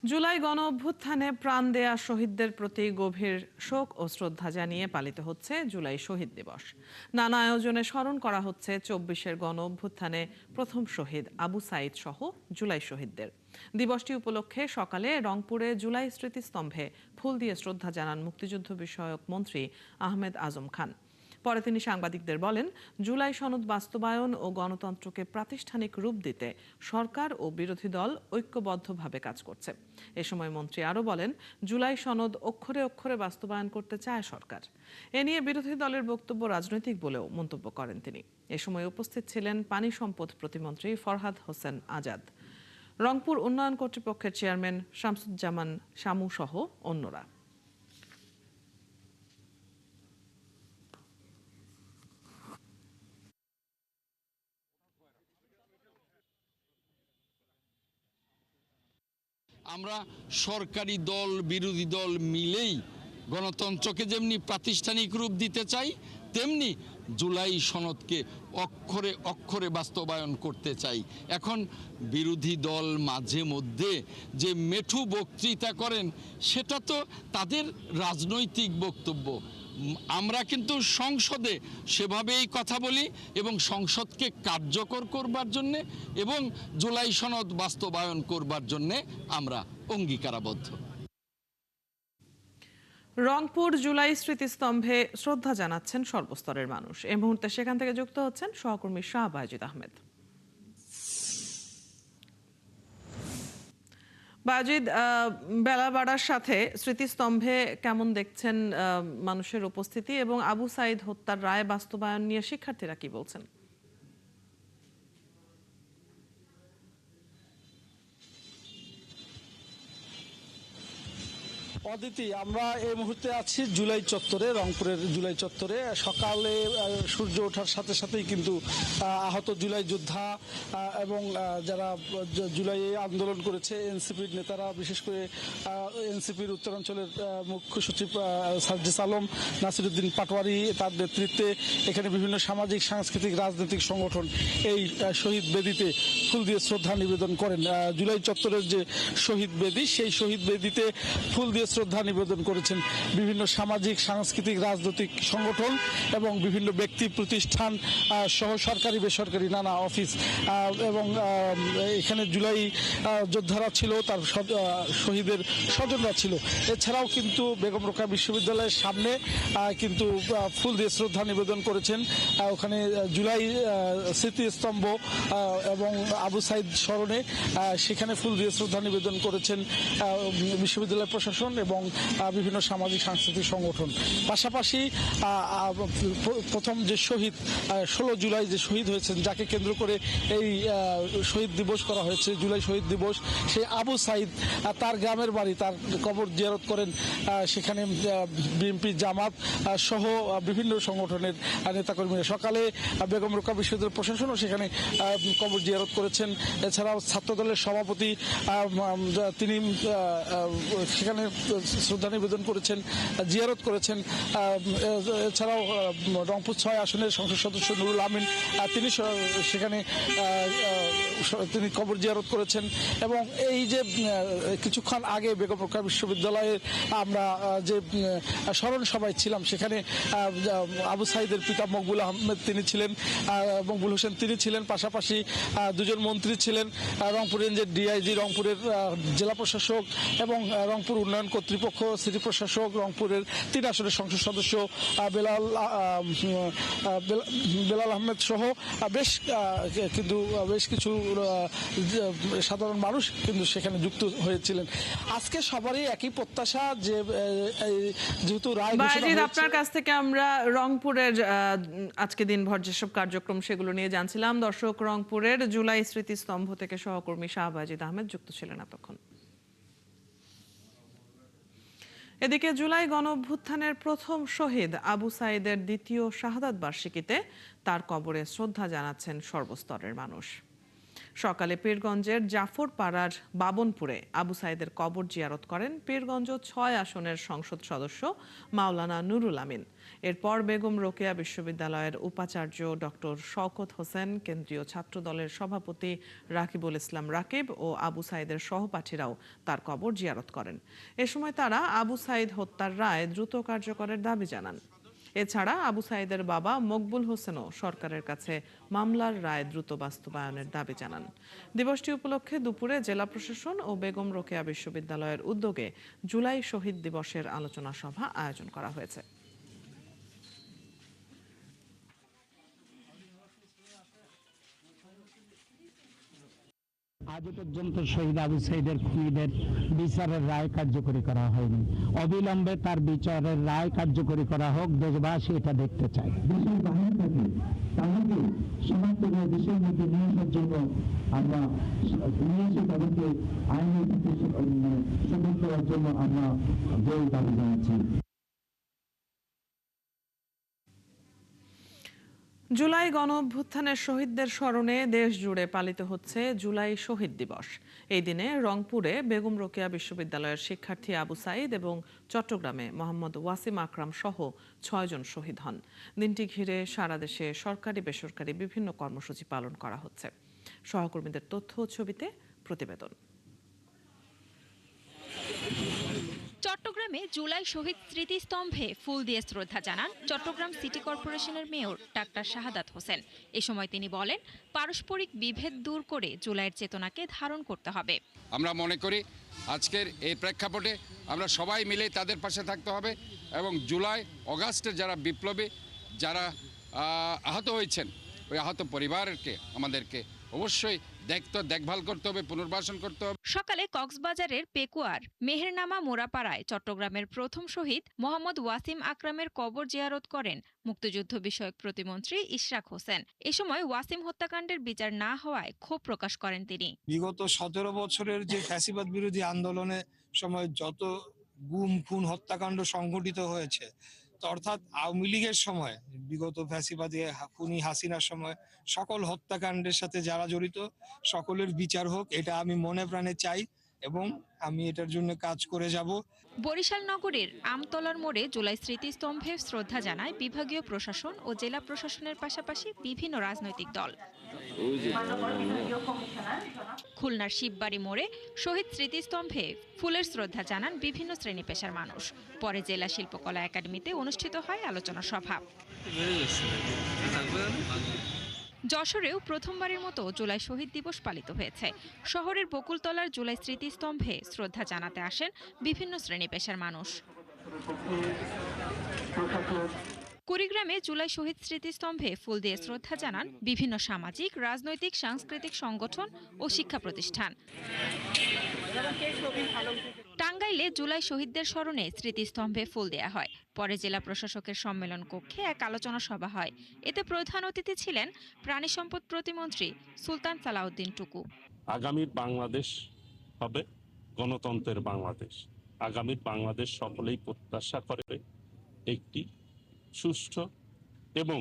জুলাই গণ অভ্যুত্থানে প্রাণ দেয়া শহীদদের প্রতি গভীর শোক ও শ্রদ্ধা জানিয়ে পালিত হচ্ছে জুলাই শহীদ দিবস। নানা আয়োজনে স্মরণ করা হচ্ছে ২৪-এর গণ অভ্যুত্থানে প্রথম শহীদ আবু সাঈদ সহ জুলাই শহীদদের। দিবসটি উপলক্ষে সকালে রংপুরে জুলাই স্মৃতিস্তম্ভে ফুল দিয়ে শ্রদ্ধা জানান মুক্তিযুদ্ধ বিষয়ক মন্ত্রী আহমেদ আজম খান। পরে তিনি সাংবাদিকদের বলেন, জুলাই সনদ বাস্তবায়ন ও গণতন্ত্রকে প্রাতিষ্ঠানিক রূপ দিতে সরকার ও বিরোধী দল ঐক্যবদ্ধভাবে কাজ করছে। এ সময় মন্ত্রী আরও বলেন, জুলাই সনদ অক্ষরে অক্ষরে বাস্তবায়ন করতে চায় সরকার। এ নিয়ে বিরোধী দলের বক্তব্য রাজনৈতিক বলেও মন্তব্য করেন তিনি। এ সময় উপস্থিত ছিলেন পানি সম্পদ প্রতিমন্ত্রী ফরহাদ হোসেন আজাদ, রংপুর উন্নয়ন কর্তৃপক্ষের চেয়ারম্যান শামসুজ্জামান শামু সহ অন্যরা। আমরা সরকারি দল বিরোধী দল মিলেই গণতন্ত্রকে যেমনি প্রাতিষ্ঠানিক রূপ দিতে চাই, তেমনি জুলাই সনদকে অক্ষরে অক্ষরে বাস্তবায়ন করতে চাই। এখন বিরোধী দল মাঝে মধ্যে যে মেঠু বক্তৃতা করেন, সেটা তো তাদের রাজনৈতিক বক্তব্য। আমরা কিন্তু সংসদে সেভাবেই কথা বলি এবং সংসদকে কার্যকর করবার জন্যে এবং জুলাই সনদ বাস্তবায়ন করবার জন্যে আমরা অঙ্গীকারাবদ্ধ। রংপুর জুলাই স্মৃতিস্তম্ভে শ্রদ্ধা জানাচ্ছেন সর্বস্তরের মানুষ। এই মুহূর্তে সেখান থেকে যুক্ত হচ্ছেন সহকর্মী শাহ বায়েজিদ আহমেদ। বায়েজিদ, বেলা বাড়ার সাথে স্মৃতিস্তম্ভে কেমন দেখছেন মানুষের উপস্থিতি, এবং আবু সাঈদ হত্যার রায় বাস্তবায়ন নিয়ে শিক্ষার্থীরা কি বলছেন? অদিতি, আমরা এই মুহূর্তে আছি জুলাই চত্বরে, রংপুরের জুলাই চত্বরে। সকালে সূর্য ওঠার সাথে সাথেই কিন্তু আহত জুলাই যোদ্ধা এবং যারা জুলাই আন্দোলন করেছে এনসিপির নেতারা, বিশেষ করে এনসিপির উত্তরাঞ্চলের মুখ্য সচিব সার্জিস আলম, নাসিরুদ্দিন পাটোয়ারি, তার নেতৃত্বে এখানে বিভিন্ন সামাজিক সাংস্কৃতিক রাজনৈতিক সংগঠন এই শহীদ বেদিতে ফুল দিয়ে শ্রদ্ধা নিবেদন করেন। জুলাই চত্বরের যে শহীদ বেদি, সেই শহীদ বেদিতে ফুল দিয়ে শ্রদ্ধা নিবেদন করেছেন বিভিন্ন সামাজিক সাংস্কৃতিক রাজনৈতিক সংগঠন এবং বিভিন্ন ব্যক্তি প্রতিষ্ঠান সহ সরকারি বেসরকারি নানা অফিস। এবং এখানে জুলাই যোদ্ধারা ছিল, তার শহীদের স্বজনরা ছিল। এছাড়াও কিন্তু বেগম রোকেয়া বিশ্ববিদ্যালয়ের সামনে কিন্তু ফুল দিয়ে শ্রদ্ধা নিবেদন করেছেন। ওখানে জুলাই স্মৃতিস্তম্ভ এবং আবু সাঈদ স্মরণে সেখানে ফুল দিয়ে শ্রদ্ধা নিবেদন করেছেন বিশ্ববিদ্যালয় প্রশাসন এবং বিভিন্ন সামাজিক সাংস্কৃতিক সংগঠন। পাশাপাশি প্রথম যে শহীদ 16 জুলাই যে শহীদ হয়েছেন, যাকে কেন্দ্র করে এই শহীদ দিবস করা হয়েছে, জুলাই শহীদ দিবস, সেই আবু সাঈদ, তার গ্রামের বাড়ি, তার কবর জিয়ারত করেন সেখানে বিএনপি, জামাত সহ বিভিন্ন সংগঠনের নেতাকর্মীরা। সকালে বেগম রোকেয়া বিশ্ববিদ্যালয় প্রশাসনও সেখানে কবর জিয়ারত করেছেন। এছাড়াও ছাত্রদলের সভাপতি তিনি সেখানে শ্রদ্ধা নিবেদন করেছেন, জিয়ারত করেছেন। এছাড়াও রংপুর 6 আসনের সংসদ সদস্য নুরুল আমিন, তিনি সেখানে তিনি কবর জিয়ারত করেছেন। এবং এই যে কিছুক্ষণ আগে বেগম রোকেয়া বিশ্ববিদ্যালয়ে আমরা যে স্মরণ সভায় ছিলাম, সেখানে আবু সাঈদের পিতা মকবুল আহমেদ তিনি ছিলেন, মকবুল হোসেন তিনি ছিলেন। পাশাপাশি দুজন মন্ত্রী ছিলেন, রংপুর রেঞ্জের ডিআইজি, রংপুরের জেলা প্রশাসক এবং রংপুর উন্নয়ন কর্তৃপক্ষ, সিটি প্রশাসক, রংপুরের 3 আসনের সংসদ সদস্য বেলাল আহমেদ সহ বেশ কিছু সাধারণ মানুষ কিন্তু সেখানে যুক্ত হয়েছিলেন। আজকে সবারই একই প্রত্যাশা যে যেহেতু রায় ঘোষণা হয়েছে। আপনার কাছ থেকে আমরা রংপুরের আজকে দিনভর যেসব কার্যক্রম সেগুলো নিয়ে জানছিলাম। দর্শক, রংপুরের জুলাই স্মৃতিস্তম্ভ থেকে সহকর্মী শাহ বায়েজিদ আহমেদ যুক্ত ছিলেন এতক্ষণ। এদিকে জুলাই গণঅভ্যুত্থানের প্রথম শহীদ আবু সাঈদের দ্বিতীয় শাহাদাত বার্ষিকীতে তার কবরে শ্রদ্ধা জানাচ্ছেন সর্বস্তরের মানুষ। সকালে পীরগঞ্জের জাফরপাড়ার বাবনপুরে আবু সাইদের কবর জিয়ারত করেন পীরগঞ্জ ৬ আসনের সংসদ সদস্য মাওলানা নুরুল আমিন। এরপর বেগম রোকেয়া বিশ্ববিদ্যালয়ের উপাচার্য ডক্টর শওকত হোসেন, কেন্দ্রীয় ছাত্রদলের সভাপতি রাকিবুল ইসলাম রাকিব ও আবু সাইদের সহপাঠীরাও তার কবর জিয়ারত করেন। এ সময় তারা আবু সাইদ হত্যার রায় দ্রুত কার্যকরের দাবি জানান। এছাড়া আবু সাইদের বাবা মকবুল হোসেনও সরকারের কাছে মামলার রায় দ্রুত বাস্তবায়নের দাবি জানান। দিবসটি উপলক্ষে দুপুরে জেলা প্রশাসন ও বেগম রোকেয়া বিশ্ববিদ্যালয়ের উদ্যোগে জুলাই শহীদ দিবসের আলোচনা সভা আয়োজন করা হয়েছে। আজ পর্যন্ত শহীদ আবু সাইদের খুনিদের বিচারের রায় কার্যকরী করা হয়নি। অবিলম্বে তার বিচারের রায় কার্যকরী করা হোক, দেশবাসী এটা দেখতে চায়। দেশের বাহির থেকে তাদেরকে সমাজ থেকে দেশের মধ্যে নিয়ে আসার জন্য আমরা নিয়ে এসে তাদেরকে আইনের ভিত্তিতে সুযোগ দেওয়ার জন্য আমরা জোর দাবি জানাচ্ছি। জুলাই গণঅভ্যুত্থানের শহীদদের স্মরণে দেশ জুড়ে পালিত হচ্ছে জুলাই শহীদ দিবস। এই দিনে রংপুরে বেগম রোকেয়া বিশ্ববিদ্যালয়ের শিক্ষার্থী আবু সাইদ এবং চট্টগ্রামে মোহাম্মদ ওয়াসিম আকরাম সহ ৬ জন শহীদ হন। দিনটি ঘিরে সারা দেশে সরকারি বেসরকারি বিভিন্ন কর্মসূচি পালন করা হচ্ছে। সহকর্মীদের তথ্য ও ছবিতে প্রতিবেদন। চট্টগ্রামে জুলাই শহীদ স্মৃতিস্তম্ভে ফুল দিয়ে শ্রদ্ধা জানান চট্টগ্রাম সিটি কর্পোরেশনের মেয়র ডাক্তার শাহাদাত হোসেন। এ সময় তিনি বলেন, পারস্পরিক বিভেদ দূর করে জুলাইয়ের চেতনাকে ধারণ করতে হবে। আমরা মনে করি আজকের এই প্রেক্ষাপটে আমরা সবাই মিলে তাদের পাশে থাকতে হবে এবং জুলাই অগাস্টের যারা বিপ্লবী, যারা আহত হয়েছেন, ওই আহত পরিবারকে আমাদেরকে অবশ্যই দেখভাল করতে হবে, পুনর্বাসন করতে হবে। সকালে কক্সবাজারের পেকুয়ার মেহেরনামা মোরাপাড়ায় চট্টগ্রামের প্রথম শহীদ মোহাম্মদ ওয়াসিম আকরামের কবর জিয়ারত করেন মুক্তিযুদ্ধ বিষয়ক প্রতিমন্ত্রী ইশরাক হোসেন। এ সময় ওয়াসিম হত্যাকাণ্ডের বিচার না হওয়ায় ক্ষোভ প্রকাশ করেন তিনি। বিগত ১৭ বছরের যে ফ্যাসিবাদ বিরোধী আন্দোলনের সময় যত গুম খুন হত্যাকাণ্ড সংঘটিত হয়েছে, অর্থাৎ আওয়ামী লীগের সময় বিগত ফ্যাসিবাদী খুনি হাসিনার সময় সকল হত্যাকাণ্ডের সাথে যারা জড়িত সকলের বিচার হোক, এটা আমি মনে প্রাণে চাই এবং আমি এটার জন্য কাজ করে যাব। বরিশাল নগরীর আমতলার মোড়ে জুলাই স্মৃতিস্তম্ভে শ্রদ্ধা জানায় বিভাগীয় প্রশাসন ও জেলা প্রশাসনের পাশাপাশি বিভিন্ন রাজনৈতিক দল। খুলনার শিববাড়ি মোড়ে শহীদ স্মৃতিস্তম্ভে ফুলের শ্রদ্ধা জানান বিভিন্ন শ্রেণী পেশার মানুষ। পরে জেলা শিল্পকলা একাডেমিতে অনুষ্ঠিত হয় আলোচনা সভা। যশোরেও প্রথমবারের মতো জুলাই শহীদ দিবস পালিত হয়েছে। শহরের বকুলতলার জুলাই স্মৃতিস্তম্ভে শ্রদ্ধা জানাতে আসেন বিভিন্ন শ্রেণী পেশার মানুষ। কুড়িগ্রামে জুলাই শহীদ স্মৃতিস্তম্ভে ফুল দিয়ে শ্রদ্ধা জানান বিভিন্ন সামাজিক, রাজনৈতিক, সাংস্কৃতিক সংগঠন ও শিক্ষা প্রতিষ্ঠান। টাঙ্গাইলে জুলাই শহীদদের স্মরণে স্মৃতিস্তম্ভে ফুল দেয়া হয়। পরে জেলা প্রশাসকের সম্মেলন কক্ষে এক আলোচনা সভা হয়। এতে প্রধান অতিথি ছিলেন প্রাণী সম্পদ প্রতিমন্ত্রী সুলতান সালাউদ্দিন টুকু। আগামীর বাংলাদেশ হবে গণতন্ত্রের বাংলাদেশ। আগামীর বাংলাদেশ সকলেই প্রত্যাশা করে একটি সুষ্ঠু এবং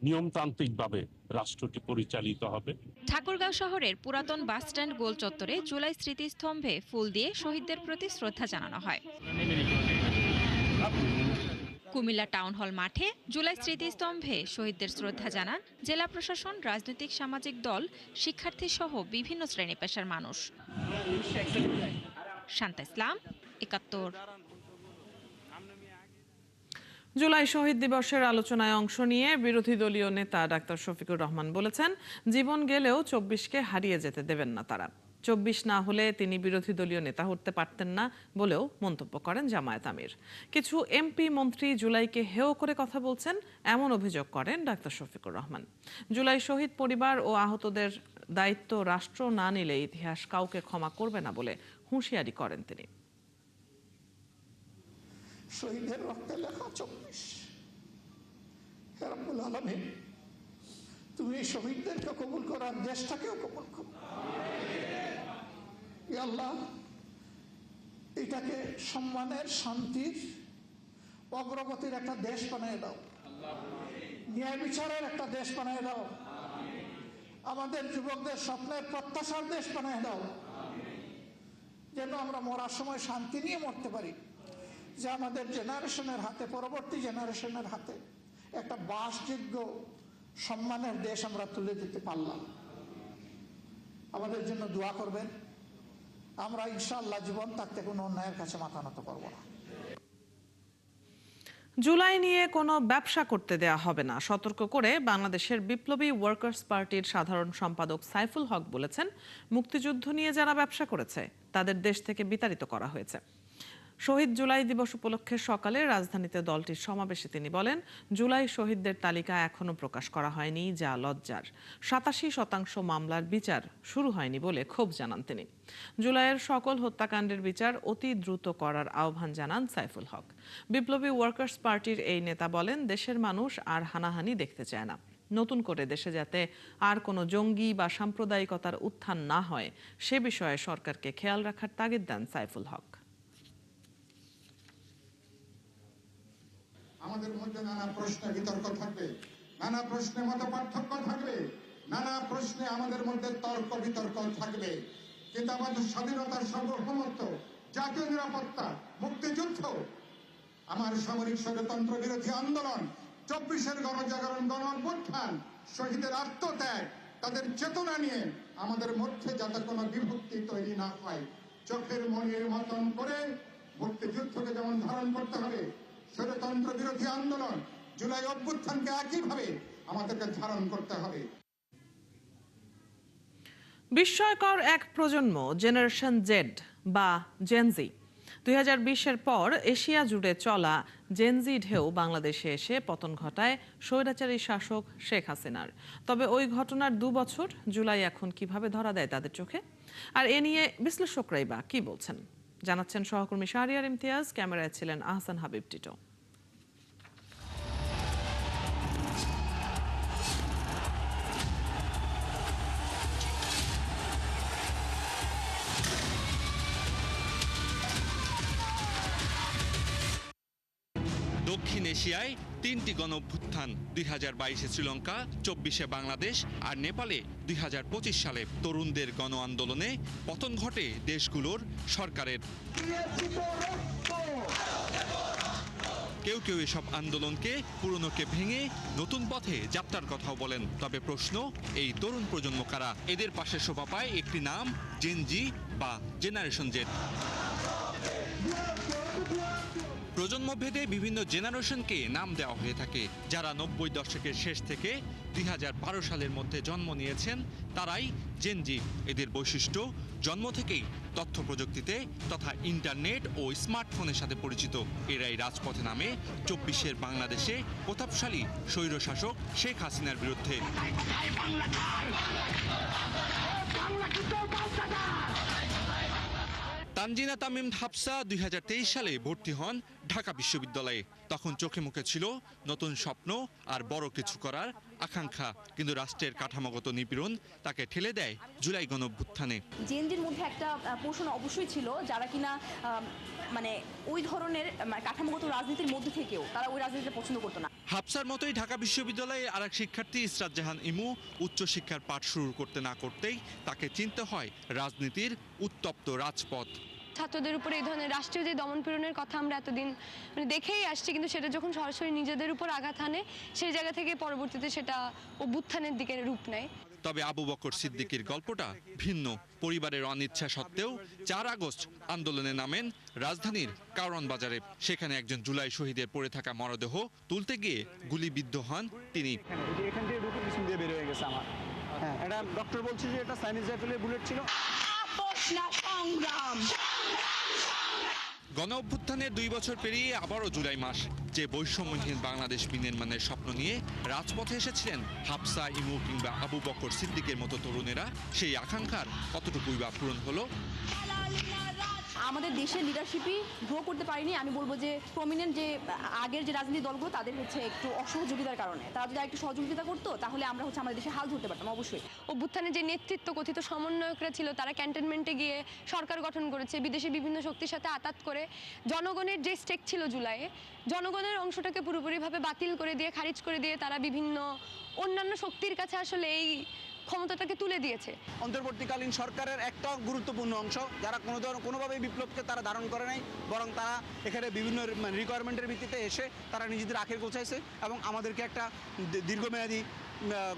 নিয়মতান্ত্রিকভাবে রাষ্ট্রটি পরিচালিত হবে। ঠাকুরগাঁও শহরের পুরাতন বাসস্ট্যান্ড গোল চত্বরে জুলাই স্মৃতিস্তম্ভে ফুল দিয়ে শহীদদের প্রতি শ্রদ্ধা জানানো হয়। কুমিল্লা টাউন হল মাঠে জুলাই স্মৃতিস্তম্ভে শহীদদের শ্রদ্ধা জানান জেলা প্রশাসন, রাজনৈতিক সামাজিক দল, শিক্ষার্থী সহ বিভিন্ন শ্রেণী পেশার মানুষ। শান্তা ইসলাম, ৭১। জুলাই শহীদ দিবসের আলোচনায় অংশ নিয়ে বিরোধী দলীয় নেতা ডাক্তার শফিকুর রহমান বলেছেন, জীবন গেলেও ২৪কে হারিয়ে যেতে দেবেন না তারা। ২৪ না হলে তিনি বিরোধী দলীয় নেতা হতে পারতেন না বলেও মন্তব্য করেন জামায়াত আমির। কিছু এমপি মন্ত্রী জুলাইকে হেয় করে কথা বলছেন, এমন অভিযোগ করেন ডাক্তার শফিকুর রহমান। জুলাই শহীদ পরিবার ও আহতদের দায়িত্ব রাষ্ট্র না নিলে ইতিহাস কাউকে ক্ষমা করবে না বলে হুঁশিয়ারি করেন তিনি। শহীদের রক্তে লেখা ২৪। হে রব্বুল আলামিন, তুমি এই শহীদদেরকে কবুল করার দেশটাকেও কবুল করো। ইয়া আল্লাহ, এটাকে সম্মানের, শান্তির, অগ্রগতির একটা দেশ বানিয়ে দাও। ন্যায় বিচারের একটা দেশ বানিয়ে দাও। আমাদের যুবকদের স্বপ্নের প্রত্যাশার দেশ বানায় দাও, যেন আমরা মরার সময় শান্তি নিয়ে মরতে পারি, যে আমাদের জেনারেশনের হাতে, পরবর্তী জেনারেশনের হাতে একটা বাসযোগ্য সম্মানের দেশ আমরা তুলে দিতে পারলাম। আমাদের জন্য দোয়া করবেন। আমরা ইনশাআল্লাহ জীবন থাকতে কোনো অন্যায়ের কাছে মাথা নত করব না। জুলাই নিয়ে কোনো ব্যবসা করতে দেয়া হবে না সতর্ক করে বাংলাদেশের বিপ্লবী ওয়ার্কার্স পার্টির সাধারণ সম্পাদক সাইফুল হক বলেছেন, মুক্তিযুদ্ধ নিয়ে যারা ব্যবসা করেছে তাদের দেশ থেকে বিতাড়িত করা হয়েছে। শহীদ জুলাই দিবস উপলক্ষে সকালে রাজধানীতে দলটির সমাবেশে তিনি বলেন, জুলাই শহীদদের তালিকা এখনো প্রকাশ করা হয়নি, যা লজ্জার। 87% মামলার বিচার শুরু হয়নি বলে ক্ষোভ জানান তিনি। জুলাইয়ের সকল হত্যাকাণ্ডের বিচার অতি দ্রুত করার আহ্বান জানান সাইফুল হক। বিপ্লবী ওয়ার্কার্স পার্টির এই নেতা বলেন, দেশের মানুষ আর হানাহানি দেখতে চায় না। নতুন করে দেশে যাতে আর কোনো জঙ্গি বা সাম্প্রদায়িকতার উত্থান না হয় সে বিষয়ে সরকারকে খেয়াল রাখার তাগিদ দেন সাইফুল হক। আমাদের মধ্যে নানা প্রশ্নে বিতর্ক থাকবে, নানা প্রশ্নে মত পার্থক্য থাকবে, নানা প্রশ্নে আমাদের মধ্যে তর্ক বিতর্ক থাকবে, কিন্তু আমাদের স্বাধীনতার সার্বভৌমত্ব, জাতীয় নিরাপত্তা, মুক্তিযুদ্ধ, আমার সামরিক ষড়যন্ত্র বিরোধী আন্দোলন, 24-এর গণজাগরণ, গণ অভ্যুত্থান, শহীদের আত্মত্যাগ, তাদের চেতনা নিয়ে আমাদের মধ্যে যাতে কোনো বিভক্তি তৈরি না হয়, চোখের মনির মতন করে মুক্তিযুদ্ধকে যেমন ধারণ করতে হবে, ষড়যন্ত্র বিরোধী আন্দোলন, জুলাই অভ্যুত্থানকে একইভাবে আমাদেরকে ধারণ করতে হবে। বিস্ময়কর এক প্রজন্ম, জেনারেশন জেড বা জেনজি। 2020-এর পর এশিয়া জুড়ে চলা জেনজি ঢেউ বাংলাদেশে এসে পতন ঘটায় স্বৈরাচারী শাসক শেখ হাসিনার। তবে ওই ঘটনার 2 বছর, জুলাই এখন কিভাবে ধরা দেয় তাদের চোখে? আর এ নিয়ে বিশ্লেষকরাই বা কি বলছেন, জানাচ্ছেন সহকর্মী শাহরিয়ার ইমতিয়াজ। ক্যামেরায় ছিলেন আহসান হাবিব টিটো। দক্ষিণ এশিয়ায় 3টি গণঅভ্যুত্থান, 2022-এ শ্রীলঙ্কা, 24-এ বাংলাদেশ আর নেপালে 2025 সালে তরুণদের গণ আন্দোলনে পতন ঘটে দেশগুলোর সরকারের। কেউ কেউ এসব আন্দোলনকে পুরনোকে ভেঙে নতুন পথে যাত্রার কথাও বলেন। তবে প্রশ্ন, এই তরুণ প্রজন্ম কারা? এদের পাশে শোভা পায় একটি নাম, জেনজি বা জেনারেশন জেড। প্রজন্মভেদে বিভিন্ন জেনারেশনকে নাম দেওয়া হয়ে থাকে। যারা 90 দশকের শেষ থেকে 2012 সালের মধ্যে জন্ম নিয়েছেন তারাই জেনজি। এদের বৈশিষ্ট্য, জন্ম থেকেই তথ্য প্রযুক্তিতে তথা ইন্টারনেট ও স্মার্টফোনের সাথে পরিচিত। এরাই রাজপথে নামে 24-এর বাংলাদেশে প্রতাপশালী স্বৈরশাসক শেখ হাসিনার বিরুদ্ধে। তানজিনা তামিম হাফসা 2023 সালে ভর্তি হন ঢাকা বিশ্ববিদ্যালয়ে। তখন চোখে মুখে ছিল নতুন স্বপ্ন আর বড় কিছু করার আকাঙ্ক্ষা, কিন্তু রাষ্ট্রের কাঠামোগত নিপীড়ন তাকে ঠেলে দেয় জুলাই গণঅভ্যুত্থানে। জেনজির মধ্যে একটা পোষণ অবশ্যই ছিল, যারা কিনা মানে ওই ধরনের কাঠামোগত রাজনীতির মধ্যে থেকেও তারা ওই রাজনীতিটা পছন্দ করতো না। হাফসার মতোই ঢাকা বিশ্ববিদ্যালয়ে আরেক শিক্ষার্থী ইসরাত জাহান ইমু উচ্চশিক্ষার পাঠ শুরু করতে না করতেই তাকে চিনতে হয় রাজনীতির উত্তপ্ত রাজপথ। ছাত্রদের উপরে এই ধরনের রাষ্ট্রীয় যে দমনপীড়নের কথা আমরা এতদিন দেখেই আসছি, কিন্তু সেটা যখন সরাসরি নিজেদের উপর আঘাত হানে, সেই জায়গা থেকে পরবর্তীতে সেটা অভ্যুত্থানের দিকে রূপ নেয়। তবে আবু বকর সিদ্দিকীর গল্পটা ভিন্ন। পরিবারের অনিচ্ছা সত্ত্বেও 4 আগস্ট আন্দোলনে নামেন রাজধানীর কারওয়ান বাজারে। সেখানে একজন জুলাই শহীদের পড়ে থাকা মরদেহ তুলতে গিয়ে গুলিবিদ্ধ হন তিনি। এখান থেকে ঢুকে পিছন দিয়ে বের হয়ে গেছে আমার। হ্যাঁ, এটা ডক্টর বলছে যে এটা চাইনিজ রাইফেলের বুলেট ছিল। গণ অভ্যুত্থানের 2 বছর পেরিয়ে আবারও জুলাই মাস। যে বৈষম্যহীন বাংলাদেশ বিনির্মাণের স্বপ্ন নিয়ে রাজপথে এসেছিলেন হাফসা, ইমু কিংবা আবু বকর সিদ্দিকের মতো তরুণেরা, সেই আকাঙ্ক্ষার কতটুকুই বা পূরণ হলো? আমাদের দেশের লিডারশিপই গ্রো করতে পারিনি। আমি বলবো যে প্রমিনেন্ট যে আগের যে রাজনীতি দলগুলো তাদের একটু অসহযোগিতার কারণে। তারা যদি একটু সহযোগিতা করতো তাহলে আমরা আমাদের দেশে হাল ধরতে পারতাম। অবশ্যই অভ্যুত্থানের যে নেতৃত্ব কথিত সমন্বয়করা ছিল, তারা ক্যান্টনমেন্টে গিয়ে সরকার গঠন করেছে, বিদেশে বিভিন্ন শক্তির সাথে আতাত করে। জনগণের যে স্টেক ছিল জুলাইয়ে, জনগণের অংশটাকে পুরোপুরিভাবে বাতিল করে দিয়ে, খারিজ করে দিয়ে তারা বিভিন্ন অন্যান্য শক্তির কাছে আসলে এই ক্ষমতাটাকে তুলে দিয়েছে। অন্তর্বর্তীকালীন সরকারের একটা গুরুত্বপূর্ণ অংশ যারা কোনোভাবেই বিপ্লবকে তারা ধারণ করে নাই, বরং তারা এখানে বিভিন্ন রিকোয়ারমেন্টের ভিত্তিতে এসে তারা নিজেদের আখের গোছাইছে এবং আমাদেরকে একটা দীর্ঘমেয়াদী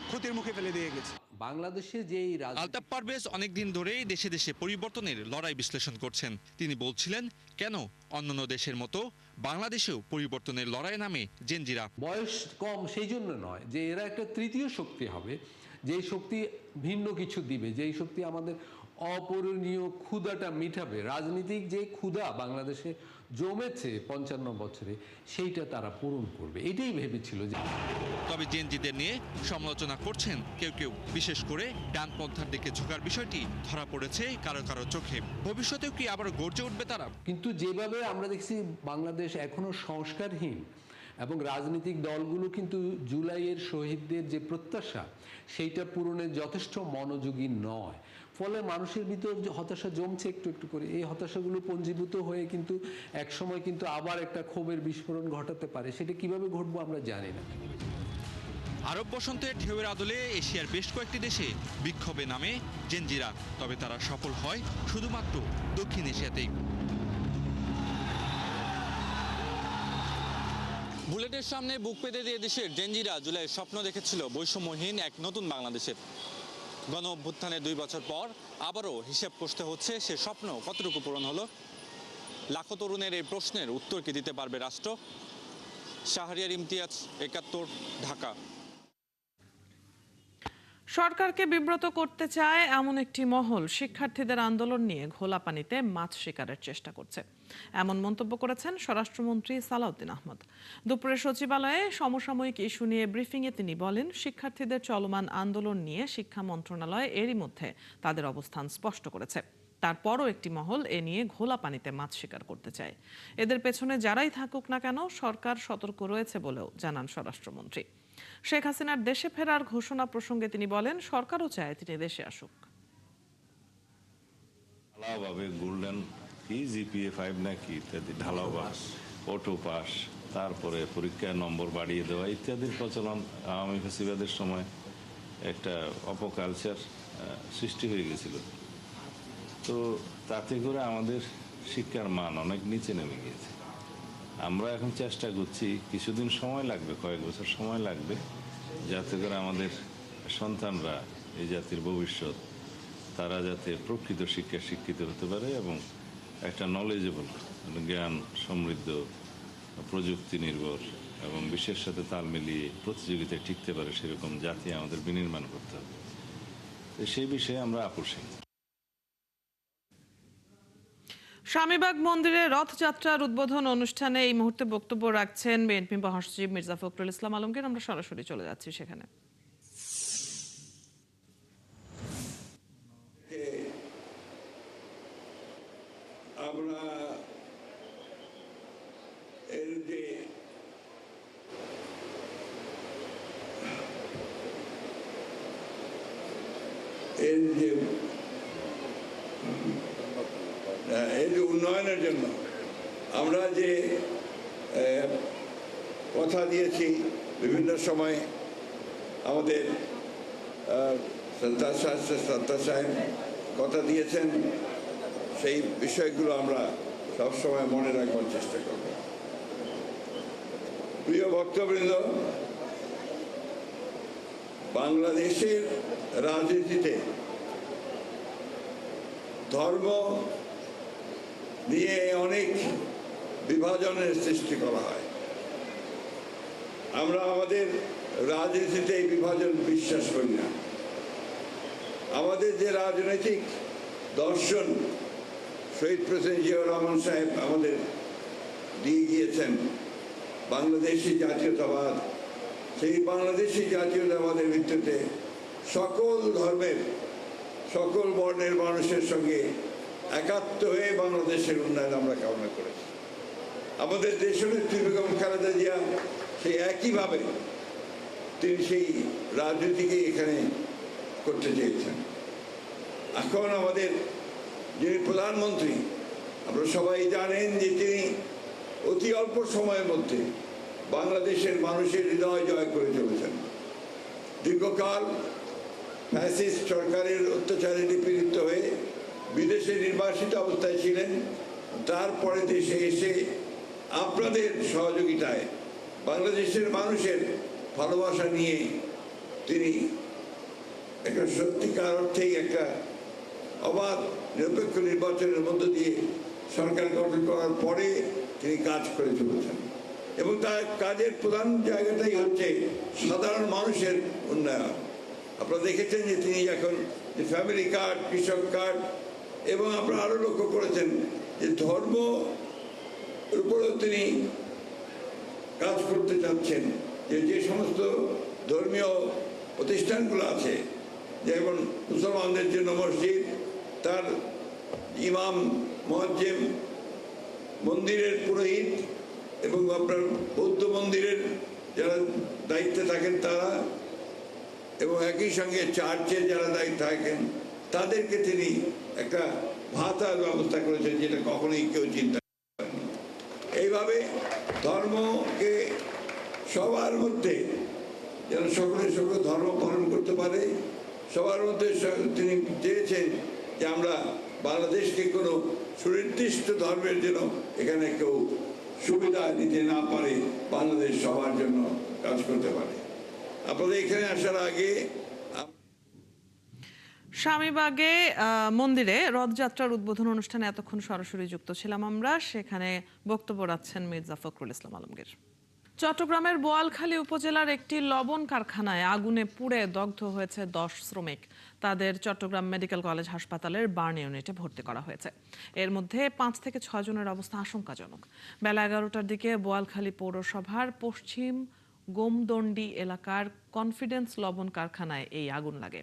ক্ষতির মুখে ফেলে দিয়ে গেছে। বাংলাদেশে যেই আলতাফ পারভেজ অনেকদিন ধরেই দেশে দেশে পরিবর্তনের লড়াই বিশ্লেষণ করছেন। তিনি বলছিলেন কেন অন্যান্য দেশের মতো বাংলাদেশেও পরিবর্তনের লড়াই নামে জেনজিরা। বয়স কম সেই জন্য নয় যে এরা একটা তৃতীয় শক্তি হবে, যেই শক্তি ভিন্ন কিছু দিবে, যেই শক্তি আমাদের অপূরণীয় ক্ষুধাটা মিটাবে। রাজনীতিক যে ক্ষুধা বাংলাদেশে জমেছে 55 বছরে, সেইটা তারা পূরণ করবে, এটাই ভেবেছিল। তবে জেনজিদের নিয়ে সমালোচনা করছেন কেউ কেউ, বিশেষ করে ডানপন্থার দিকে ঝোঁকার বিষয়টি ধরা পড়েছে কারো কারো চোখে। ভবিষ্যতেও কি আবার গর্জে উঠবে তারা? কিন্তু যেভাবে আমরা দেখছি বাংলাদেশ এখনো সংস্কারহীন এবং রাজনৈতিক দলগুলো কিন্তু জুলাইয়ের শহীদদের যে প্রত্যাশা সেইটা পূরণে যথেষ্ট মনোযোগী নয়, ফলে মানুষের ভিতর হতাশা জমছে একটু একটু করে। এই হতাশাগুলো পঞ্জীভূত হয়ে কিন্তু একসময় কিন্তু আবার একটা ক্ষোভের বিস্ফোরণ ঘটাতে পারে। সেটা কিভাবে ঘটবো আমরা জানি না। আরব বসন্তের ঢেউয়ের আদলে এশিয়ার বেশ কয়েকটি দেশে বিক্ষোভে নামে জেনজিরা, তবে তারা সফল হয় শুধুমাত্র দক্ষিণ এশিয়াতেই। বুলেটের সামনে বুক পেতে দিয়ে দেশের জেনজিরা জুলাইয়ের স্বপ্ন দেখেছিল বৈষম্যহীন এক নতুন বাংলাদেশের। গণ অভ্যুত্থানের 2 বছর পর আবারও হিসেব কষতে হচ্ছে সে স্বপ্ন কতটুকু পূরণ হলো। লাখো তরুণের এই প্রশ্নের উত্তর কি দিতে পারবে রাষ্ট্র? শাহরিয়ার ইমতিয়াজ, 71, ঢাকা। সরকারকে বিব্রত করতে চায় এমন একটি মহল শিক্ষার্থীদের আন্দোলন নিয়ে ঘোলা পানিতে মাছ শিকারের চেষ্টা করছে, এমন মন্তব্য করেছেন স্বরাষ্ট্রমন্ত্রী সালাউদ্দিন আহমদ। দুপুরে সচিবালয়ে সমসাময়িক ইস্যু নিয়ে ব্রিফিংয়ে তিনি বলেন, শিক্ষার্থীদের চলমান আন্দোলন নিয়ে শিক্ষা মন্ত্রণালয় এরই মধ্যে তাদের অবস্থান স্পষ্ট করেছে। তারপরও একটি মহল এ নিয়ে ঘোলা পানিতে মাছ শিকার করতে চায়। এদের পেছনে যারাই থাকুক না কেন সরকার সতর্ক রয়েছে বলেও জানান স্বরাষ্ট্রমন্ত্রী। শেখ হাসিনার দেশে ফেরার ঘোষণা প্রসঙ্গে তিনি বলেন, সরকারও চায় তিনি দেশে আসুক। ঢালাওভাবে গোল্ডেন কি জিপিএ 5 নাকি ইত্যাদি ঢালাওভাবে অটো পাস, তারপরে পরীক্ষার নম্বর বাড়িয়ে দেওয়া ইত্যাদির প্রচলন আওয়ামী ফ্যাসিবাদের সময় একটা অপকালচার সৃষ্টি হয়ে গেছিল। তো তাতে করে আমাদের শিক্ষার মান অনেক নিচে নেমে গিয়েছে। আমরা এখন চেষ্টা করছি, কিছুদিন সময় লাগবে, কয়েক বছর সময় লাগবে, যাতে করে আমাদের সন্তানরা এই জাতির ভবিষ্যৎ, তারা যাতে প্রকৃত শিক্ষায় শিক্ষিত হতে পারে এবং একটা নলেজেবল, জ্ঞান সমৃদ্ধ, প্রযুক্তি নির্ভর এবং বিশ্বের সাথে তাল মিলিয়ে প্রতিযোগিতায় টিকতে পারে, সেরকম জাতি আমাদের বিনির্মাণ করতে হবে। তো সেই বিষয়ে আমরা আপোষহীন। স্বামীবাগ মন্দিরে রথযাত্রার উদ্বোধন অনুষ্ঠানে এই মুহূর্তে বক্তব্য রাখছেন বিএনপি মহাসচিব মির্জা ফখরুল ইসলাম আলমগীর। আমরা সরাসরি চলে যাচ্ছি সেখানে। আমরা এর যে উন্নয়নের জন্য আমরা যে কথা দিয়েছি বিভিন্ন সময়, আমাদের সরদার সাহেব কথা দিয়েছেন, সেই বিষয়গুলো আমরা সবসময় মনে রাখবার চেষ্টা করব। প্রিয় ভক্তবৃন্দ, বাংলাদেশের রাজনীতিতে ধর্ম নিয়ে অনেক বিভাজনের সৃষ্টি করা হয়। আমরা আমাদের রাজনীতিতে এই বিভাজন বিশ্বাস করি না। আমাদের যে রাজনৈতিক দর্শন শহীদ প্রেসিডেন্ট জিয়াউর রহমান সাহেব আমাদের দিয়ে গিয়েছেন, বাংলাদেশি জাতীয়তাবাদ, সেই বাংলাদেশি জাতীয়তাবাদের ভিত্তিতে সকল ধর্মের, সকল বর্ণের মানুষের সঙ্গে একাত্ম হয়ে বাংলাদেশের উন্নয়ন আমরা কামনা করেছি। আমাদের দেশনেত্রী বেগম খালেদা জিয়া সেই একইভাবে তিনি সেই রাজনীতিকে এখানে করতে চেয়েছেন। এখন আমাদের যিনি প্রধানমন্ত্রী, আমরা সবাই জানেন যে তিনি অতি অল্প সময়ের মধ্যে বাংলাদেশের মানুষের হৃদয় জয় করে চলেছেন। দীর্ঘকাল ফ্যাসিস্ট সরকারের অত্যাচারে নিপীড়িত হয়ে বিদেশে নির্বাসিত অবস্থায় ছিলেন। তারপরে দেশে এসে আপনাদের সহযোগিতায় বাংলাদেশের মানুষের ভালোবাসা নিয়ে তিনি একটা সত্যিকার অর্থেই একটা অবাধ নিরপেক্ষ নির্বাচনের মধ্য দিয়ে সরকার গঠন করার পরে তিনি কাজ করে চলেছেন এবং তার কাজের প্রধান জায়গাটাই হচ্ছে সাধারণ মানুষের উন্নয়ন। আপনারা দেখেছেন যে তিনি এখন যে ফ্যামিলি কার্ড, কৃষক কার্ড এবং আপনারা আরও লক্ষ্য করেছেন যে ধর্ম উপরেও তিনি কাজ করতে চাচ্ছেন, যে সমস্ত ধর্মীয় প্রতিষ্ঠানগুলো আছে, যেমন মুসলমানদের জন্য মসজিদ, তার ইমাম, মুয়াজ্জিম, মন্দিরের পুরোহিত এবং আপনার বৌদ্ধ মন্দিরের যারা দায়িত্বে থাকেন তারা, এবং একই সঙ্গে চার্চে যারা দায়িত্ব থাকেন তাদেরকে তিনি একটা ভাতার ব্যবস্থা করেছেন, যেটা কখনোই কেউ চিন্তা করেনি। এইভাবে ধর্মকে সবার মধ্যে যেন সকলে ধর্ম পালন করতে পারে, সবার মধ্যে তিনি চেয়েছেন যে আমরা বাংলাদেশকে কোনো সুনির্দিষ্ট ধর্মের জন্য এখানে কেউ সুবিধা নিতে না পারে, বাংলাদেশ সবার জন্য কাজ করতে পারে। আপনাদের এখানে আসার আগে স্বামীবাগে মন্দিরে রথযাত্রার উদ্বোধন অনুষ্ঠানে এতক্ষণ সরাসরি যুক্ত ছিলাম আমরা। সেখানে বক্তব্য রাখছেন মির্জা ফখরুল ইসলাম আলমগীর। চট্টগ্রামের বোয়ালখালী উপজেলার একটি লবণ কারখানায় আগুনে পুড়ে দগ্ধ হয়েছে 10 শ্রমিক। তাদের চট্টগ্রাম মেডিকেল কলেজ হাসপাতালের বার্ন ইউনিটে ভর্তি করা হয়েছে। এর মধ্যে 5 থেকে 6 জনের অবস্থা আশঙ্কাজনক। বেলা 11টার দিকে বোয়ালখালী পৌরসভার পশ্চিম গোমদণ্ডি এলাকার কনফিডেন্স লবণ কারখানায় এই আগুন লাগে।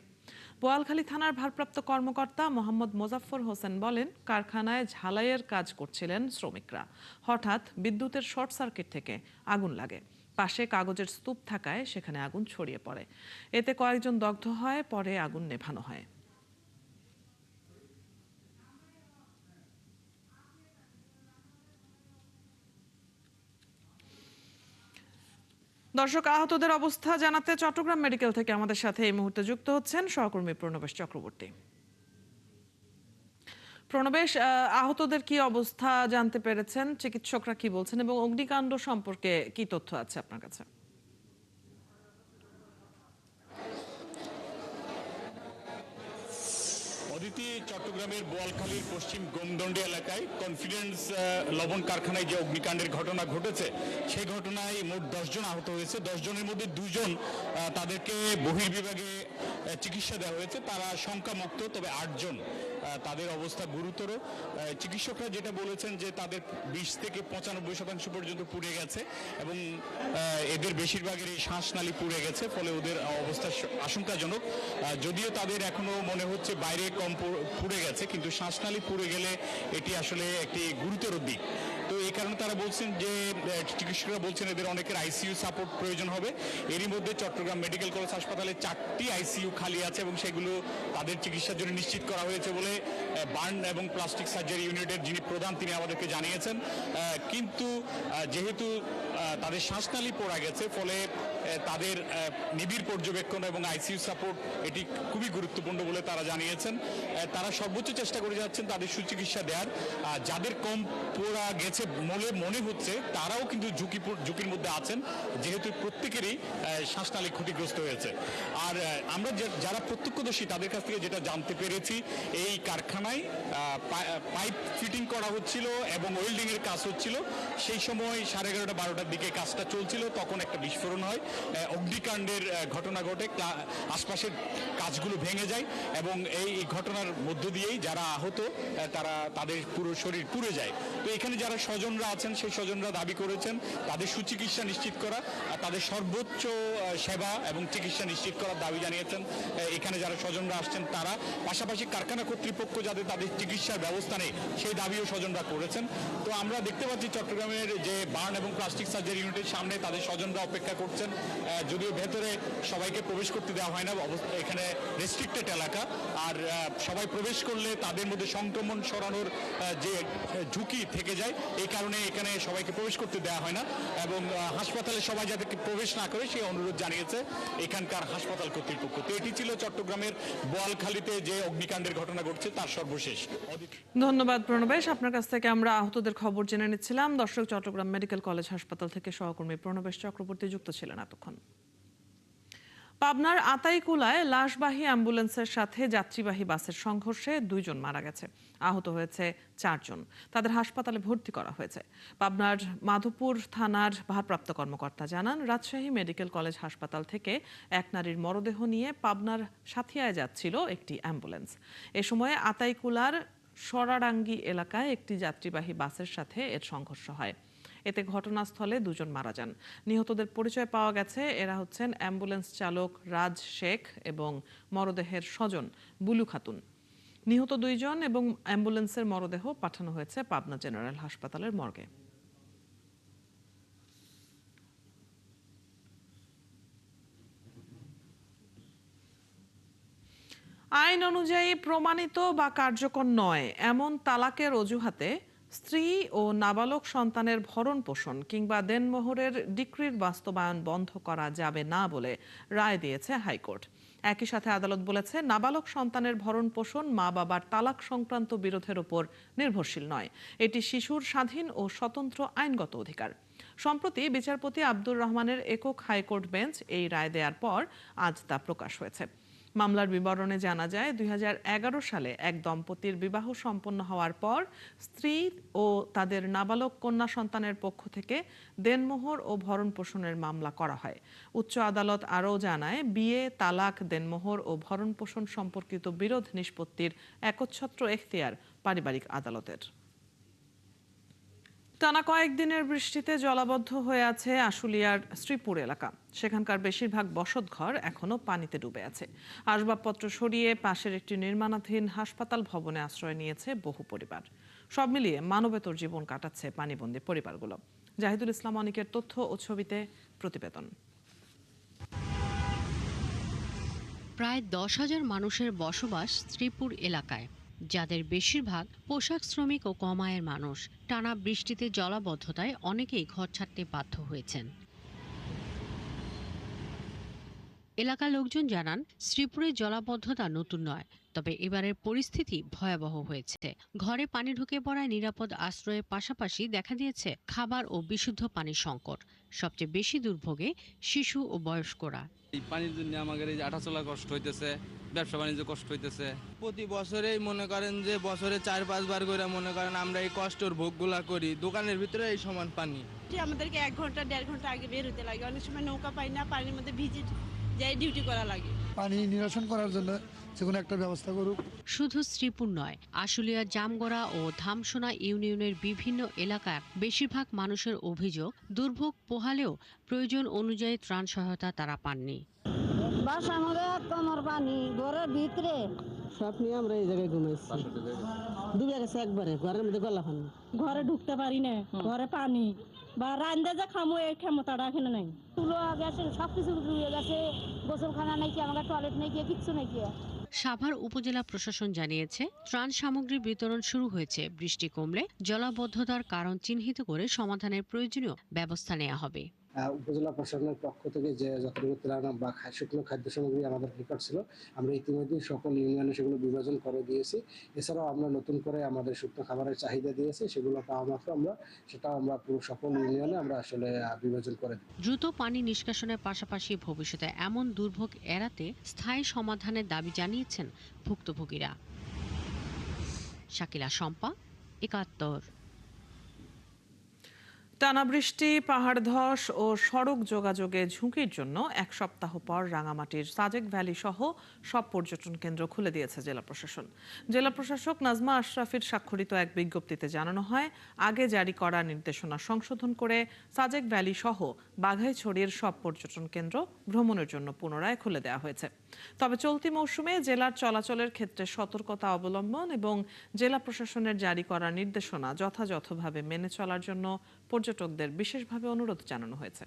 বোয়ালখালী থানার ভারপ্রাপ্ত কর্মকর্তা মোহাম্মদ মোজাফফর হোসেন বলেন, কারখানায় ঝালাইয়ের কাজ করছিলেন শ্রমিকরা। হঠাৎ বিদ্যুতের শর্ট সার্কিট থেকে আগুন লাগে। পাশে কাগজের স্তূপ থাকায় সেখানে আগুন ছড়িয়ে পড়ে। এতে কয়েকজন দগ্ধ হয়, পরে আগুন নেভানো হয়। দর্শক, আহতদের অবস্থা জানাতে চট্টগ্রাম মেডিকেল থেকে আমাদের সাথে এই মুহূর্তে যুক্ত হচ্ছেন সহকর্মী প্রণবেশ চক্রবর্তী। প্রণবেশ, আহতদের কি অবস্থা জানতে পেরেছেন? চিকিৎসকরা কি বলছেন এবং অগ্নিকাণ্ড সম্পর্কে কি তথ্য আছে আপনার কাছে? অদিতি, চট্টগ্রামের বোয়ালখালীর পশ্চিম গোমদণ্ডি এলাকায় কনফিডেন্স লবণ কারখানায় যে অগ্নিকাণ্ডের ঘটনা ঘটেছে, সেই ঘটনায় মোট 10 জন আহত হয়েছে। 10 জনের মধ্যে 2 জন তাদেরকে বহির্বিভাগে চিকিৎসা দেওয়া হয়েছে, তারা শঙ্কামুক্ত। তবে 8 জন তাদের অবস্থা গুরুতর। চিকিৎসকরা যেটা বলেছেন যে তাদের 20 থেকে 95% পর্যন্ত পুড়ে গেছে এবং এদের বেশিরভাগের এই শ্বাসনালী পুড়ে গেছে, ফলে ওদের অবস্থা আশঙ্কাজনক। যদিও তাদের এখনো মনে হচ্ছে বাইরে কম পুড়ে গেছে, কিন্তু শ্বাসনালী পুড়ে গেলে এটি আসলে একটি গুরুতর দিক। তো এই কারণে তারা বলছেন যে চিকিৎসকরা বলছেন এদের অনেকের আইসিইউ সাপোর্ট প্রয়োজন হবে। এরই মধ্যে চট্টগ্রাম মেডিকেল কলেজ হাসপাতালে 4টি আইসিইউ খালি আছে এবং সেগুলো তাদের চিকিৎসার জন্য নিশ্চিত করা হয়েছে বলে বার্ন এবং প্লাস্টিক সার্জারি ইউনিটের যিনি প্রধান তিনি আমাদেরকে জানিয়েছেন। কিন্তু যেহেতু তাদের শ্বাসনালী পোড়া গেছে, ফলে তাদের নিবিড় পর্যবেক্ষণ এবং আইসিইউ সাপোর্ট এটি খুবই গুরুত্বপূর্ণ বলে তারা জানিয়েছেন। তারা সর্বোচ্চ চেষ্টা করে যাচ্ছেন তাদের সুচিকিৎসা দেওয়ার। যাদের কম পোড়া গেছে বলে মনে হচ্ছে তারাও কিন্তু ঝুঁকির মধ্যে আছেন, যেহেতু প্রত্যেকেরই শ্বাসনালী ক্ষতিগ্রস্ত হয়েছে। আর আমরা যারা প্রত্যক্ষদর্শী তাদের কাছ থেকে যেটা জানতে পেরেছি, এই কারখানায় পাইপ ফিটিং করা হচ্ছিল এবং ওয়েল্ডিং এর কাজ হচ্ছিল। সেই সময় 11:30-12টার দিকে কাজটা চলছিল, তখন একটা বিস্ফোরণ হয়, অগ্নিকাণ্ডের ঘটনা ঘটে, আশপাশের কাজগুলো ভেঙে যায় এবং এই ঘটনার মধ্য দিয়েই যারা আহত তারা তাদের পুরো শরীর পুড়ে যায়। তো এখানে যারা স্বজনরা আছেন সেই স্বজনরা দাবি করেছেন তাদের সুচিকিৎসা নিশ্চিত করা, তাদের সর্বোচ্চ সেবা এবং চিকিৎসা নিশ্চিত করার দাবি জানিয়েছেন এখানে যারা স্বজনরা আসছেন তারা। পাশাপাশি কারখানা কর্তৃপক্ষ যাতে তাদের চিকিৎসার ব্যবস্থা নেই সেই দাবিও স্বজনরা করেছেন। তো আমরা দেখতে পাচ্ছি চট্টগ্রামের যে বার্ন এবং প্লাস্টিক সার্জারি ইউনিটের সামনে তাদের স্বজনরা অপেক্ষা করছেন যদিও ভেতরে সবাইকে প্রবেশ করতে দেওয়া হয় না, এখানে রেস্ট্রিক্টেড এলাকা, আর সবাই প্রবেশ করলে তাদের মধ্যে সংক্রমণ ছড়ানোর যে ঝুঁকি থেকে যায়, এই কারণে এখানে সবাইকে প্রবেশ করতে দেওয়া হয় না। এবং হাসপাতালে সবাই যাতে প্রবেশ না করে সেই অনুরোধ জানিয়েছে এখানকার হাসপাতাল কর্তৃপক্ষ। তো এটি ছিল চট্টগ্রামের বোয়ালখালীতে যে অগ্নিকাণ্ডের ঘটনা ঘটছে তার সর্বশেষ। ধন্যবাদ প্রণবেশ, আপনার কাছ থেকে আমরা আহতদের খবর জেনে নিচ্ছিলাম। দর্শক, চট্টগ্রাম মেডিকেল কলেজ হাসপাতাল থেকে সহকর্মী প্রণবেশ চক্রবর্তী যুক্ত ছিলেন এতক্ষণ। পাবনার আতাইকুলায় লাশবাহী অ্যাম্বুলেন্সের সাথে যাত্রীবাহী বাসের সংঘর্ষে 2 জন মারা গেছে, আহত হয়েছে 4 জন। তাদের হাসপাতালে ভর্তি করা হয়েছে। পাবনার মাধবপুর থানার ভারপ্রাপ্ত কর্মকর্তা জানান, রাজশাহী মেডিকেল কলেজ হাসপাতাল থেকে এক নারীর মরদেহ নিয়ে পাবনার সাথিয়ায় যাচ্ছিল একটি অ্যাম্বুলেন্স। এ সময় আতাইকুলার সরাডাঙ্গি এলাকায় একটি যাত্রীবাহী বাসের সাথে এর সংঘর্ষ হয়। এতে ঘটনাস্থলে 2 জন মারা যান। নিহতদের পরিচয় পাওয়া গেছে, এরা হচ্ছেন অ্যাম্বুলেন্স চালক রাজ শেখ এবং মরদেহের স্বজন বুলু খাতুন। নিহত 2 জন এবং অ্যাম্বুলেন্সের মরদেহ পাঠানো হয়েছে পাবনা জেনারেল হাসপাতালের মর্গে। আইন অনুযায়ী প্রমাণিত বা কার্যকর নয় এমন তালাকের অজুহাতে স্ত্রী ও নাবালক সন্তানের ভরণ পোষণ কিংবা দেনমোহরের ডিক্রির বাস্তবায়ন বন্ধ করা যাবে না বলে রায় দিয়েছে হাইকোর্ট। একই সাথে আদালত বলেছে, নাবালক সন্তানের ভরণ পোষণ মা বাবার তালাক সংক্রান্ত বিরোধের উপর নির্ভরশীল নয়, এটি শিশুর স্বাধীন ও স্বতন্ত্র আইনগত অধিকার। সম্প্রতি বিচারপতি আব্দুর রহমানের একক হাইকোর্ট বেঞ্চ এই রায় দেওয়ার পর আজ তা প্রকাশ হয়েছে। মামলার বিবরণে জানা যায়, 2011 সালে এক দম্পতির বিবাহ সম্পন্ন হওয়ার পর স্ত্রী ও তাদের নাবালক কন্যা সন্তানের পক্ষ থেকে দেনমোহর ও ভরণ পোষণের মামলা করা হয়। উচ্চ আদালত আরও জানায়, বিয়ে, তালাক, দেনমোহর ও ভরণ পোষণ সম্পর্কিত বিরোধ নিষ্পত্তির একচ্ছত্র এখতিয়ার পারিবারিক আদালতের। টানা কয়েকদিনের বৃষ্টিতে জলাবদ্ধ হয়ে আছে আশুলিয়ার শ্রীপুর এলাকা। সেখানকার বেশিরভাগ বসতঘর এখনো পানিতে ডুবে আছে। আসবাবপত্র সরিয়ে পাশের একটি নির্মাণাধীন হাসপাতাল ভবনে আশ্রয় নিয়েছে বহু পরিবার। সব মিলিয়ে মানবেতর জীবন কাটাচ্ছে পানিবন্দী পরিবারগুলো। জাহিদুল ইসলাম অনিকের তথ্য ও ছবিতে প্রতিবেদন। প্রায় 10,000 মানুষের বসবাস শ্রীপুর এলাকায়, যাদের বেশিরভাগ পোশাক শ্রমিক ও কম আয়ের মানুষ। টানা বৃষ্টিতে জলাবদ্ধতায় অনেকেই ঘর ছাড়তে বাধ্য হয়েছেন। এলাকার লোকজন জানান, শ্রীপুরের জলাবদ্ধতা নতুন নয়, তবে এবারের পরিস্থিতি ভয়াবহ হয়েছে। ঘরে পানি ঢুকে পড়ায় নিরাপদ আশ্রয়ের পাশাপাশি দেখা দিয়েছে খাবার ও বিশুদ্ধ পানির সংকট। সবচেয়ে বেশি দুর্ভোগে শিশু ও বয়স্করা। এই পানির জন্য আমাদের এই হাঁটা চলা কষ্ট হইতেছে, ব্যবসা বাণিজ্য কষ্ট হইতেছে। প্রতি বছরেই মনে করেন যে বছরে 4-5 বার করে মনে করেন আমরা এই কষ্টের ভোগগুলা করি। দোকানের ভিতরে এই সমান পানি। আমাদেরকে 1 ঘন্টা 1.5 ঘন্টা আগে বের হতে লাগে, অনেক সময় নৌকা পাই না, পানির মধ্যে ভিজে যাই ডিউটি করা লাগে। পানি নিরসন করার জন্য যেকোনো একটা ব্যবস্থা করুক। শুধু শ্রীপুর নয়, আশুলিয়া, জামগড়া ও ধামসোনা ইউনিয়নের বিভিন্ন এলাকার বেশিরভাগ মানুষের অভিযোগ, দুর্ভোগ পোহালেও প্রয়োজন অনুযায়ী ত্রাণ সহায়তা তারা পাননি। বাসার মধ্যে তোমার পানি, ঘরের ভিতরে সব নিয়ে আমরা এই জায়গায় ঘুমাইছি। ডুবে গেছে একবারে, ঘরের মধ্যে গলা পানি, ঘরে ঢুকতে পারি না, ঘরে পানি বা রান্দা যা খামো এই ক্ষমতাটা এখানে নাই। তুলো গেছে, সবকিছু ডুবে গেছে, গোসলখানা নাই কি, আমাদের টয়লেট নাই কি, কিচ্ছু নাই কি। সাভার উপজেলা প্রশাসন জানিয়েছে, ত্রাণ সামগ্রী বিতরণ শুরু হয়েছে। বৃষ্টি কমলে জলাবদ্ধতার কারণ চিহ্নিত করে সমাধানের প্রয়োজনীয় ব্যবস্থা নেওয়া হবে। উপজেলা প্রশাসনের পক্ষ থেকে যে যতটুকু ত্রাণ বা শুকনো খাদ্য সামগ্রী আমাদের নিকট ছিল, আমরা ইতিমধ্যে সকল ইউনিয়নে সেগুলো বিভাজন করে দিয়েছি। এছাড়াও আমরা নতুন করে আমাদের শুকনো খাবারের চাহিদা দিয়েছি, সেগুলো পাওয়া মাত্র আমরা পুরো সকল ইউনিয়নে আমরা আসলে বিভাজন করে দিই। দ্রুত পানি নিষ্কাশনের পাশাপাশি ভবিষ্যতে এমন দুর্ভোগ এড়াতে স্থায়ী সমাধানের দাবি জানিয়েছেন ভুক্তভোগীরা। শাকিলা শম্পা, ৭১। টানা বৃষ্টি, পাহাড় ধস ও সড়ক যোগাযোগে ঝুঁকির জন্য 1 সপ্তাহ পর রাঙামাটির সাজেক ভ্যালি সহ সব পর্যটন কেন্দ্র খুলে দিয়েছে জেলা প্রশাসন। জেলা প্রশাসক নাজমা আশরাফির স্বাক্ষরিত এক বিজ্ঞপ্তিতে জানানো হয়, আগে জারি করা নির্দেশনা সংশোধন করে সাজেক ভ্যালি সহ বাঘাইছড়ির সব পর্যটন কেন্দ্র ভ্রমণের জন্য পুনরায় খুলে দেওয়া হয়েছে। তবে চলতি মৌসুমে জেলার চলাচলের ক্ষেত্রে সতর্কতা অবলম্বন এবং জেলা প্রশাসনের জারি করা নির্দেশনা যথাযথভাবে মেনে চলার জন্য পর্যটকদের বিশেষভাবে অনুরোধ জানানো হয়েছে।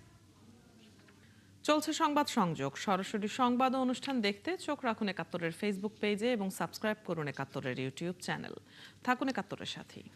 চলছে সংবাদ সংযোগ। সরাসরি সংবাদ ও অনুষ্ঠান দেখতে চোখ রাখুন একাত্তরের ফেসবুক পেজে এবং সাবস্ক্রাইব করুন একাত্তরের ইউটিউব চ্যানেল। থাকুন একাত্তরের সাথেই।